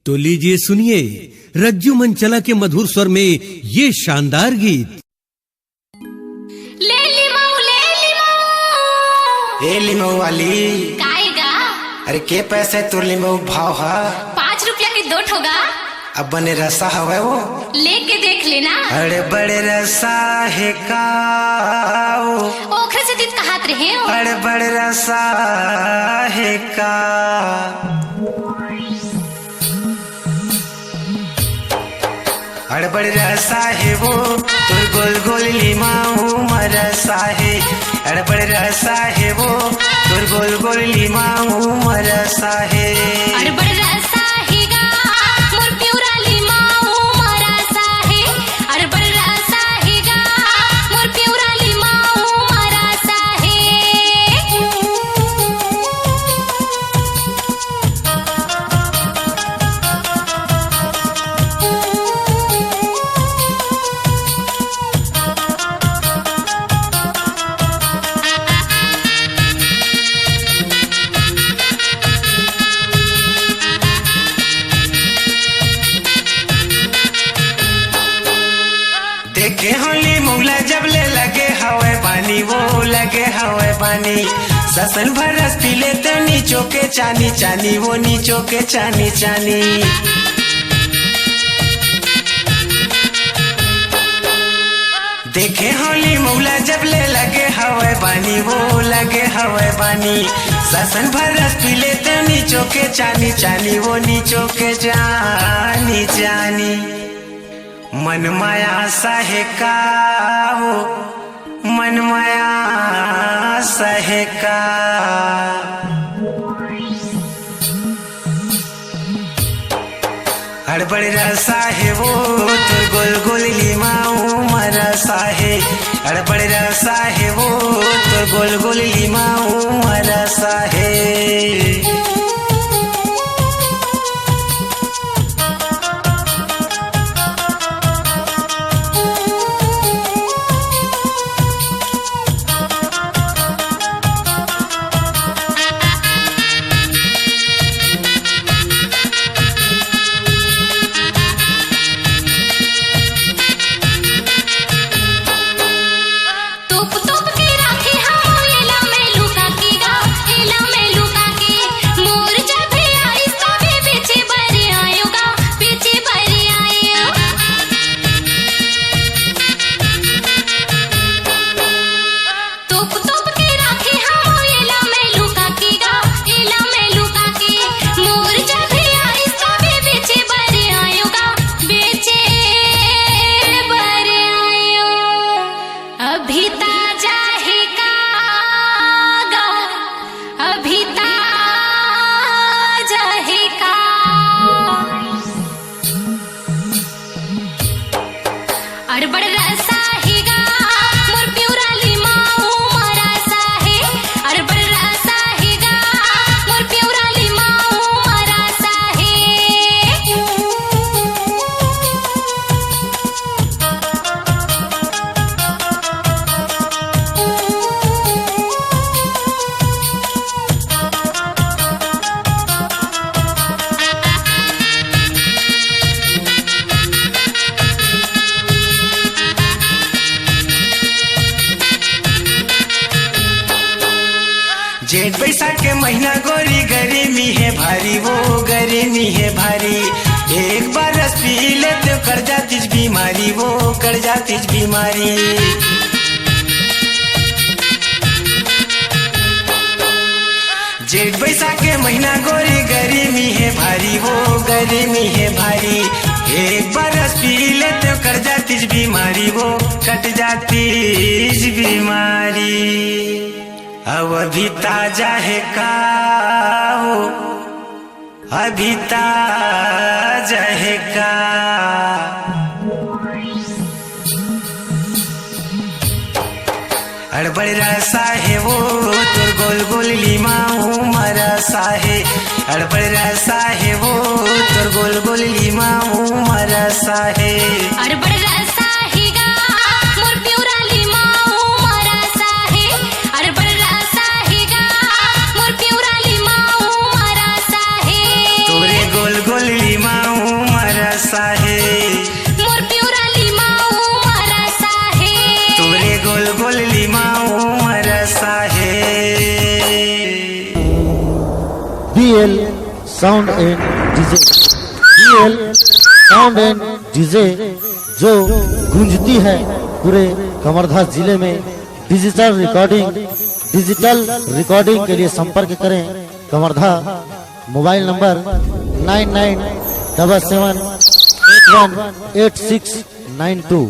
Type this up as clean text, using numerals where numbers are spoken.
तो लीजिए सुनिए रज्जू मंचला के मधुर स्वर में ये शानदार गीत। ले लिमो वाली काएगा। अरे के पैसे तुर लिमो भाव है 5 रुपया के 2 ठोगा। अब बने रसा हवे वो लेके देख लेना। अरे बड़े रसा है का ओखरे से तीत कहात रहे हो। अरे बड़े रसा है का अरे बड़े रसा है वो तुर गोल गोल लिमाऊ मरसा है। अरे बड़े रसा है वो तुर गोल गोल लिमाऊ मरसा है। अरे बड़े रसा हेगा मोर प्यूरा लिमाऊ मरसा है। अरे बड़े रसा हेगा मोर प्यूरा लिमाऊ मरसा देखे होली मुगला जब ले लगे हवे पानी वो लगे हवे पानी ससन भरस पीले तो नीचो के चानी चानी वो नीचो के चानी चानी। देखे होली मुगला जब ले लगे हवे पानी वो लगे हवे पानी ससन भरस पीले तो नीचो के चानी चानी वो नीचो के चानी चानी। मन माया सहे का हो मन माया सहे का हड़बड़ रसा है वो तुर गोल गोल लिमाऊ मरसा है। हड़बड़ रसा है वो तुर गोल गोल लिमाऊ मरसा है। अड़बड़ रसा हेगा मोर प्यूरा लिमाऊ मरसा है। अड़बड़ रसा हेगा मोर प्यूरा लिमाऊ मरसा जेठ बैसाख के महीना गोरी गर्मी है भारी वो गर्मी है भारी एक बार रस पी ले तो कर जाती बीमारी वो कर जाती बीमारी। जेठ बैसाख के महीना गोरी गर्मी है भारी वो गर्मी है भारी एक बार रस पी ले तो कर जाती बीमारी वो कट जाती बीमारी। अब अभी ताजा है का हो अभी ताजा है का अड़बड़ रसा है वो तुर गोल गोल लिमाऊ मरसा है। अड़बड़ रसा है वो तुर गोल गोल लिमाऊ मरसा है। अड़बड़ रसा हेगा मोर प्यूरा लिमाऊ मरसा है। अड़बड़ रसा हेगा मोर प्यूरा लिमाऊ मरसा है। तोरे गोल गोल लिमा BL sound and DJ, BL sound and DJ जो गूंजती है पूरे कमरधा जिले में। डिजिटल रिकॉर्डिंग के लिए संपर्क करें कमरधा। Mobile number 9977818692।